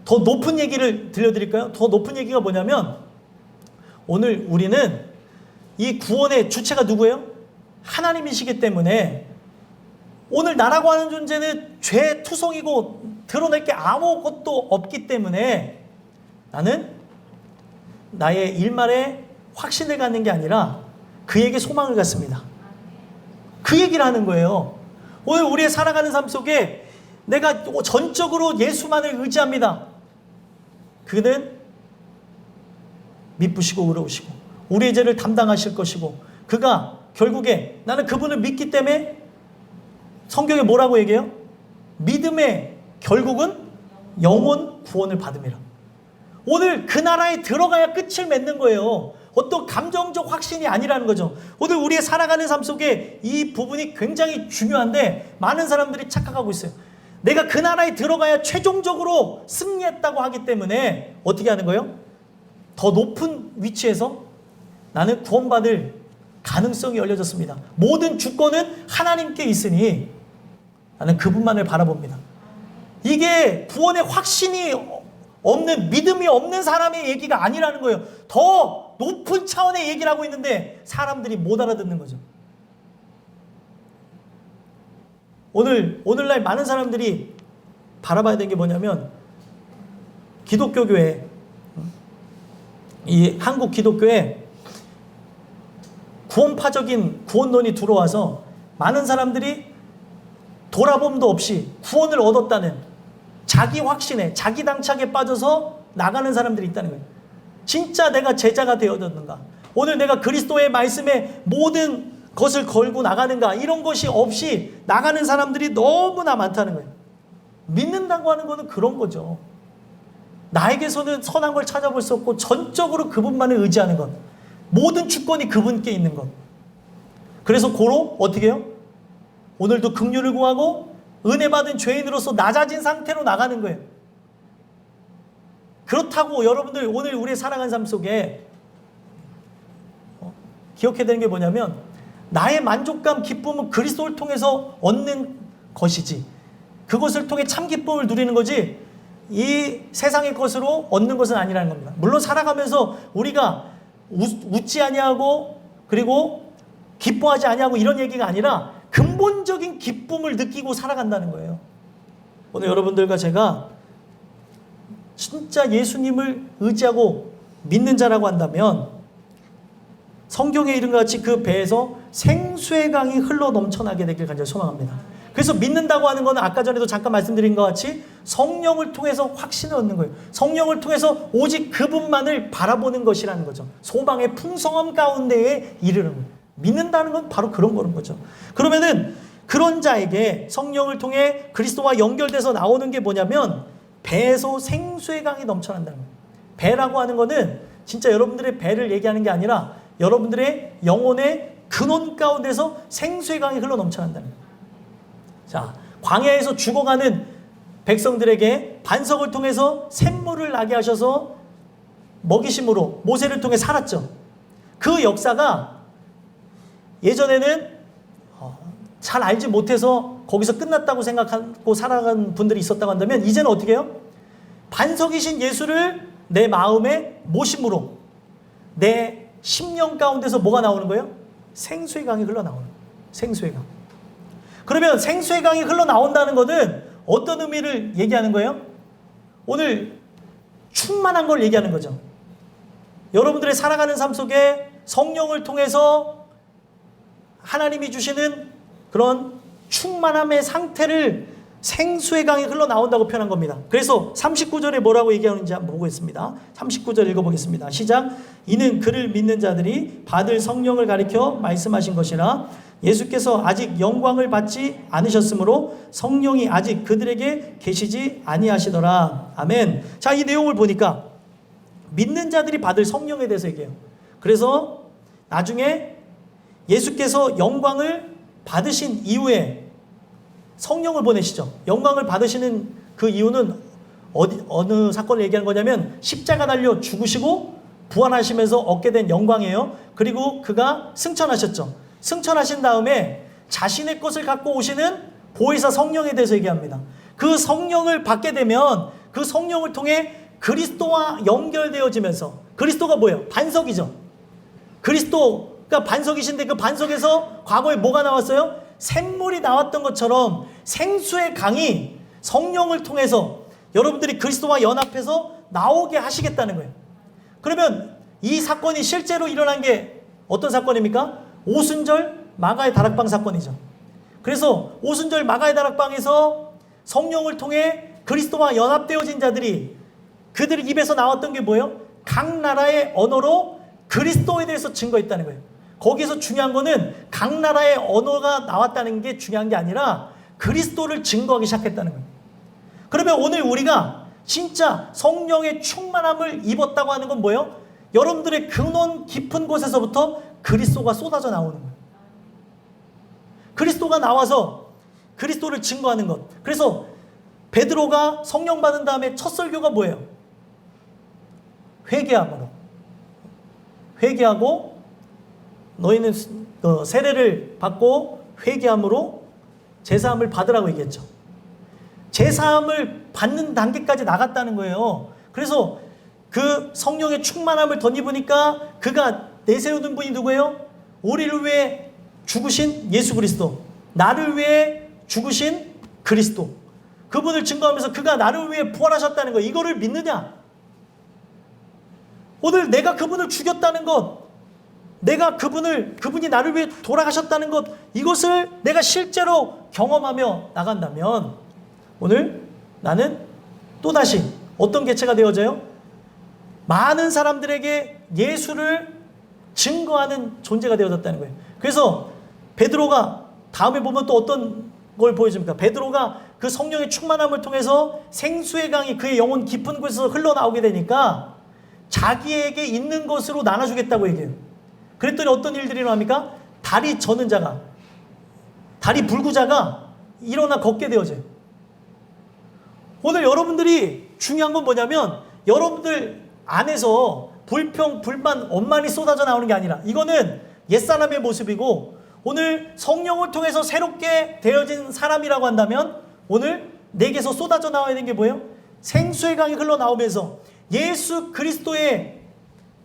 더 높은 얘기를 들려드릴까요? 더 높은 얘기가 뭐냐면 오늘 우리는 이 구원의 주체가 누구예요? 하나님이시기 때문에 오늘 나라고 하는 존재는 죄투성이고 드러낼 게 아무것도 없기 때문에 나는 나의 일말에 확신을 갖는 게 아니라 그에게 소망을 갖습니다. 그 얘기를 하는 거예요. 오늘 우리의 살아가는 삶 속에 내가 전적으로 예수만을 의지합니다. 그는 미쁘시고 의로우시고 우리의 죄를 담당하실 것이고 그가 결국에 나는 그분을 믿기 때문에 성경에 뭐라고 얘기해요? 믿음의 결국은 영원 구원을 받음이라. 오늘 그 나라에 들어가야 끝을 맺는 거예요. 어떤 감정적 확신이 아니라는 거죠. 오늘 우리의 살아가는 삶 속에 이 부분이 굉장히 중요한데 많은 사람들이 착각하고 있어요. 내가 그 나라에 들어가야 최종적으로 승리했다고 하기 때문에 어떻게 하는 거예요? 더 높은 위치에서 나는 구원받을 가능성이 열려졌습니다. 모든 주권은 하나님께 있으니 나는 그분만을 바라봅니다. 이게 구원의 확신이 없는, 믿음이 없는 사람의 얘기가 아니라는 거예요. 더 높은 차원의 얘기를 하고 있는데 사람들이 못 알아듣는 거죠. 오늘날 많은 사람들이 바라봐야 되는 게 뭐냐면 기독교 교회, 이 한국 기독교에 구원파적인 구원론이 들어와서 많은 사람들이 돌아봄도 없이 구원을 얻었다는 자기 확신에, 자기 당착에 빠져서 나가는 사람들이 있다는 거예요. 진짜 내가 제자가 되어졌는가? 오늘 내가 그리스도의 말씀에 모든 것을 걸고 나가는가? 이런 것이 없이 나가는 사람들이 너무나 많다는 거예요. 믿는다고 하는 것은 그런 거죠. 나에게서는 선한 걸 찾아볼 수 없고 전적으로 그분만을 의지하는 것. 모든 주권이 그분께 있는 것. 그래서 고로 어떻게 해요? 오늘도 긍휼을 구하고 은혜 받은 죄인으로서 낮아진 상태로 나가는 거예요. 그렇다고 여러분들 오늘 우리의 살아가는 삶 속에 기억해야 되는 게 뭐냐면 나의 만족감, 기쁨은 그리스도를 통해서 얻는 것이지 그것을 통해 참 기쁨을 누리는 거지 이 세상의 것으로 얻는 것은 아니라는 겁니다. 물론 살아가면서 우리가 웃지 아니하고 그리고 기뻐하지 아니하고 이런 얘기가 아니라 근본적인 기쁨을 느끼고 살아간다는 거예요. 오늘 여러분들과 제가 진짜 예수님을 의지하고 믿는 자라고 한다면 성경에 이른 것 같이 그 배에서 생수의 강이 흘러 넘쳐나게 되길 간절히 소망합니다. 그래서 믿는다고 하는 것은 아까 전에도 잠깐 말씀드린 것 같이 성령을 통해서 확신을 얻는 거예요. 성령을 통해서 오직 그분만을 바라보는 것이라는 거죠. 소망의 풍성함 가운데에 이르는 거예요. 믿는다는 건 바로 그런 거는 거죠. 그러면은 그런 자에게 성령을 통해 그리스도와 연결돼서 나오는 게 뭐냐면 배에서 생수의 강이 넘쳐난다는 거예요. 배라고 하는 거는 진짜 여러분들의 배를 얘기하는 게 아니라 여러분들의 영혼의 근원 가운데서 생수의 강이 흘러 넘쳐난다는 거예요. 자, 광야에서 죽어가는 백성들에게 반석을 통해서 샘물을 나게 하셔서 먹이심으로 모세를 통해 살았죠. 그 역사가 예전에는 잘 알지 못해서 거기서 끝났다고 생각하고 살아간 분들이 있었다고 한다면 이제는 어떻게 해요? 반석이신 예수를 내 마음에 모심으로 내 심령 가운데서 뭐가 나오는 거예요? 생수의 강이 흘러나오는 거예요. 생수의 강. 그러면 생수의 강이 흘러나온다는 것은 어떤 의미를 얘기하는 거예요? 오늘 충만한 걸 얘기하는 거죠. 여러분들의 살아가는 삶 속에 성령을 통해서 하나님이 주시는 그런 충만함의 상태를 생수의 강이 흘러나온다고 표현한 겁니다. 그래서 39절에 뭐라고 얘기하는지 한번 보겠습니다. 39절 읽어보겠습니다. 시작. 이는 그를 믿는 자들이 받을 성령을 가리켜 말씀하신 것이라 예수께서 아직 영광을 받지 않으셨으므로 성령이 아직 그들에게 계시지 아니하시더라. 아멘. 자, 이 내용을 보니까 믿는 자들이 받을 성령에 대해서 얘기해요. 그래서 나중에 예수께서 영광을 받으신 이후에 성령을 보내시죠. 영광을 받으시는 그 이유는 어느 사건을 얘기하는 거냐면 십자가 달려 죽으시고 부활하시면서 얻게 된 영광이에요. 그리고 그가 승천하셨죠. 승천하신 다음에 자신의 것을 갖고 오시는 보혜사 성령에 대해서 얘기합니다. 그 성령을 받게 되면 그 성령을 통해 그리스도와 연결되어지면서 그리스도가 뭐예요? 반석이죠. 그리스도가 반석이신데 그 반석에서 과거에 뭐가 나왔어요? 샘물이 나왔던 것처럼 생수의 강이 성령을 통해서 여러분들이 그리스도와 연합해서 나오게 하시겠다는 거예요. 그러면 이 사건이 실제로 일어난 게 어떤 사건입니까? 오순절 마가의 다락방 사건이죠. 그래서 오순절 마가의 다락방에서 성령을 통해 그리스도와 연합되어진 자들이 그들 입에서 나왔던 게 뭐예요? 각 나라의 언어로 그리스도에 대해서 증거했다는 거예요. 거기서 중요한 거는 각 나라의 언어가 나왔다는 게 중요한 게 아니라 그리스도를 증거하기 시작했다는 거예요. 그러면 오늘 우리가 진짜 성령의 충만함을 입었다고 하는 건 뭐예요? 여러분들의 근원 깊은 곳에서부터 그리스도가 쏟아져 나오는 거예요. 그리스도가 나와서 그리스도를 증거하는 것. 그래서 베드로가 성령 받은 다음에 첫 설교가 뭐예요? 회개하고 너희는 세례를 받고 회개함으로 제사함을 받으라고 얘기했죠. 제사함을 받는 단계까지 나갔다는 거예요. 그래서 그 성령의 충만함을 덧입으니까 그가 내세우는 분이 누구예요? 우리를 위해 죽으신 예수 그리스도, 나를 위해 죽으신 그리스도, 그분을 증거하면서 그가 나를 위해 부활하셨다는 거, 이거를 믿느냐? 오늘 내가 그분을 죽였다는 것, 내가 그분이 나를 위해 돌아가셨다는 것, 이것을 내가 실제로 경험하며 나간다면 오늘 나는 또다시 어떤 개체가 되어져요? 많은 사람들에게 예수를 증거하는 존재가 되어졌다는 거예요. 그래서 베드로가 다음에 보면 또 어떤 걸 보여줍니까? 베드로가 그 성령의 충만함을 통해서 생수의 강이 그의 영혼 깊은 곳에서 흘러나오게 되니까 자기에게 있는 것으로 나눠주겠다고 얘기해요. 그랬더니 어떤 일들이 일어납니까? 다리 저는 자가, 다리 불구자가 일어나 걷게 되어져요. 오늘 여러분들이 중요한 건 뭐냐면 여러분들 안에서 불평, 불만, 원만이 쏟아져 나오는 게 아니라 이거는 옛사람의 모습이고 오늘 성령을 통해서 새롭게 되어진 사람이라고 한다면 오늘 내게서 쏟아져 나와야 되는 게 뭐예요? 생수의 강이 흘러나오면서 예수 그리스도의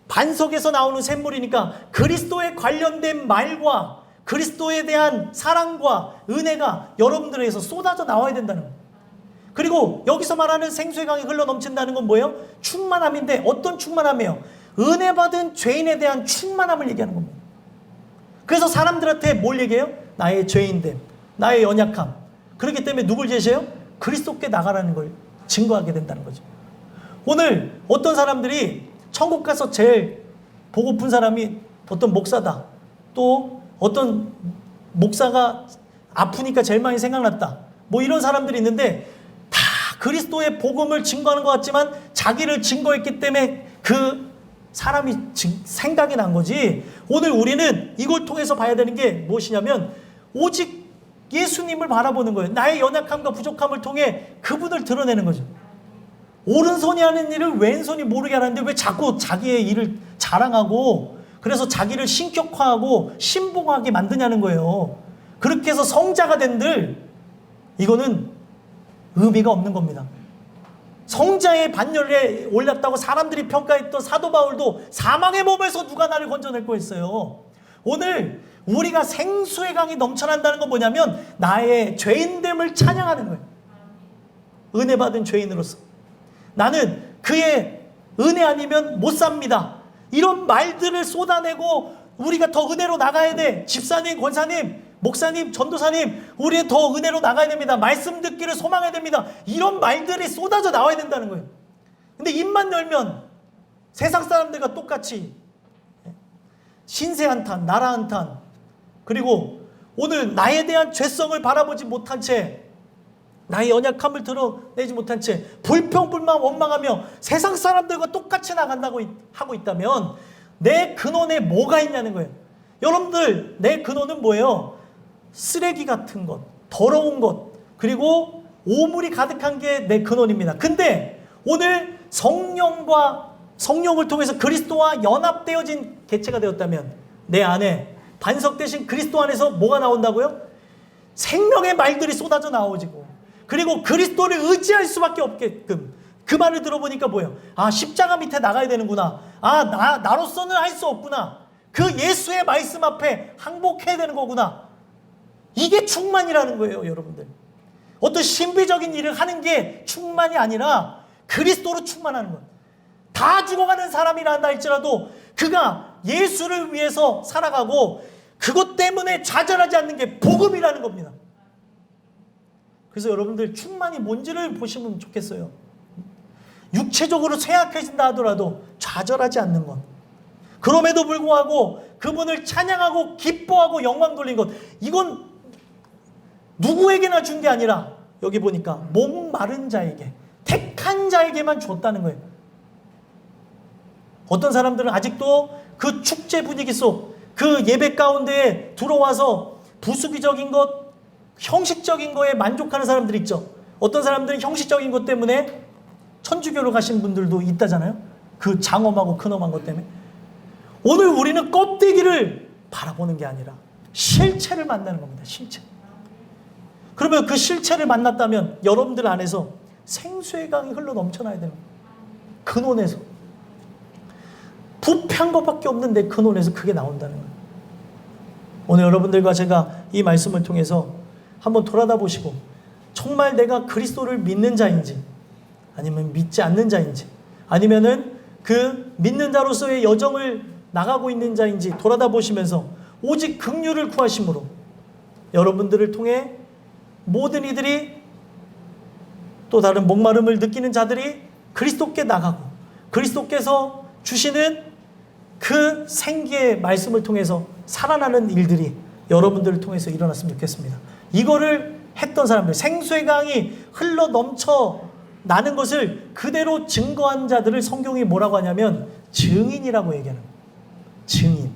반석에서 나오는 샘물이니까 그리스도에 관련된 말과 그리스도에 대한 사랑과 은혜가 여러분들에게서 쏟아져 나와야 된다는 거예요. 그리고 여기서 말하는 생수의 강이 흘러 넘친다는 건 뭐예요? 충만함인데 어떤 충만함이에요? 은혜 받은 죄인에 대한 충만함을 얘기하는 겁니다. 그래서 사람들한테 뭘 얘기해요? 나의 죄인됨, 나의 연약함. 그렇기 때문에 누굴 제시해요? 그리스도께 나가라는 걸 증거하게 된다는 거죠. 오늘 어떤 사람들이 천국 가서 제일 보고픈 사람이 어떤 목사다. 또 어떤 목사가 아프니까 제일 많이 생각났다. 뭐 이런 사람들이 있는데 다 그리스도의 복음을 증거하는 것 같지만 자기를 증거했기 때문에 그 사람이 생각이 난 거지. 오늘 우리는 이걸 통해서 봐야 되는 게 무엇이냐면 오직 예수님을 바라보는 거예요. 나의 연약함과 부족함을 통해 그분을 드러내는 거죠. 오른손이 하는 일을 왼손이 모르게 하는데 왜 자꾸 자기의 일을 자랑하고 그래서 자기를 신격화하고 신봉하게 만드냐는 거예요. 그렇게 해서 성자가 된들 이거는 의미가 없는 겁니다. 성자의 반열에 올랐다고 사람들이 평가했던 사도 바울도 사망의 몸에서 누가 나를 건져낼 했어요. 오늘 우리가 생수의 강이 넘쳐난다는 건 뭐냐면 나의 죄인됨을 찬양하는 거예요. 은혜 받은 죄인으로서 나는 그의 은혜 아니면 못 삽니다. 이런 말들을 쏟아내고 우리가 더 은혜로 나가야 돼. 집사님, 권사님, 목사님, 전도사님, 우리 더 은혜로 나가야 됩니다. 말씀 듣기를 소망해야 됩니다. 이런 말들이 쏟아져 나와야 된다는 거예요. 근데 입만 열면 세상 사람들과 똑같이 신세 한탄, 나라 한탄, 그리고 오늘 나에 대한 죄성을 바라보지 못한 채 나의 연약함을 드러내지 못한 채 불평불만 원망하며 세상 사람들과 똑같이 나간다고 하고 있다면 내 근원에 뭐가 있냐는 거예요. 여러분들 내 근원은 뭐예요? 쓰레기 같은 것, 더러운 것, 그리고 오물이 가득한 게 내 근원입니다. 근데 오늘 성령을 통해서 그리스도와 연합되어진 개체가 되었다면 내 안에 반석 대신 그리스도 안에서 뭐가 나온다고요? 생명의 말들이 쏟아져 나오지고 그리고 그리스도를 의지할 수밖에 없게끔 그 말을 들어보니까 뭐예요? 아, 십자가 밑에 나가야 되는구나. 아, 나로서는 할 수 없구나. 그 예수의 말씀 앞에 항복해야 되는 거구나. 이게 충만이라는 거예요, 여러분들. 어떤 신비적인 일을 하는 게 충만이 아니라 그리스도로 충만하는 것. 다 죽어가는 사람이라 한다 할지라도 그가 예수를 위해서 살아가고 그것 때문에 좌절하지 않는 게 복음이라는 겁니다. 그래서 여러분들 충만이 뭔지를 보시면 좋겠어요. 육체적으로 쇠약해진다 하더라도 좌절하지 않는 것. 그럼에도 불구하고 그분을 찬양하고 기뻐하고 영광 돌린 것. 이건 누구에게나 준 게 아니라 여기 보니까 목마른 자에게, 택한 자에게만 줬다는 거예요. 어떤 사람들은 아직도 그 축제 분위기 속, 그 예배 가운데에 들어와서 부수기적인 것, 형식적인 거에 만족하는 사람들이 있죠. 어떤 사람들은 형식적인 것 때문에 천주교로 가신 분들도 있다잖아요. 그 장엄하고 근엄한 것 때문에. 오늘 우리는 껍데기를 바라보는 게 아니라 실체를 만나는 겁니다. 실체. 그러면 그 실체를 만났다면 여러분들 안에서 생수의 강이 흘러 넘쳐나야 되는 거예요. 근원에서. 부패한 것밖에 없는데 근원에서 그게 나온다는 거예요. 오늘 여러분들과 제가 이 말씀을 통해서 한번 돌아다 보시고 정말 내가 그리스도를 믿는 자인지 아니면 믿지 않는 자인지 아니면은 그 믿는 자로서의 여정을 나가고 있는 자인지 돌아다 보시면서 오직 긍휼을 구하심으로 여러분들을 통해 모든 이들이 또 다른 목마름을 느끼는 자들이 그리스도께 나가고 그리스도께서 주시는 그 생기의 말씀을 통해서 살아나는 일들이 여러분들을 통해서 일어났으면 좋겠습니다. 이거를 했던 사람들, 생수의 강이 흘러 넘쳐 나는 것을 그대로 증거한 자들을 성경이 뭐라고 하냐면 증인이라고 얘기하는 거예요. 증인.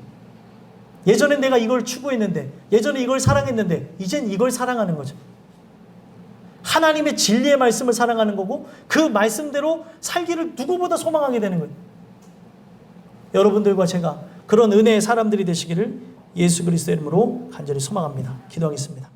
예전엔 내가 이걸 추구했는데, 예전에 이걸 사랑했는데 이젠 이걸 사랑하는 거죠. 하나님의 진리의 말씀을 사랑하는 거고 그 말씀대로 살기를 누구보다 소망하게 되는 거예요. 여러분들과 제가 그런 은혜의 사람들이 되시기를 예수 그리스도의 이름으로 간절히 소망합니다. 기도하겠습니다.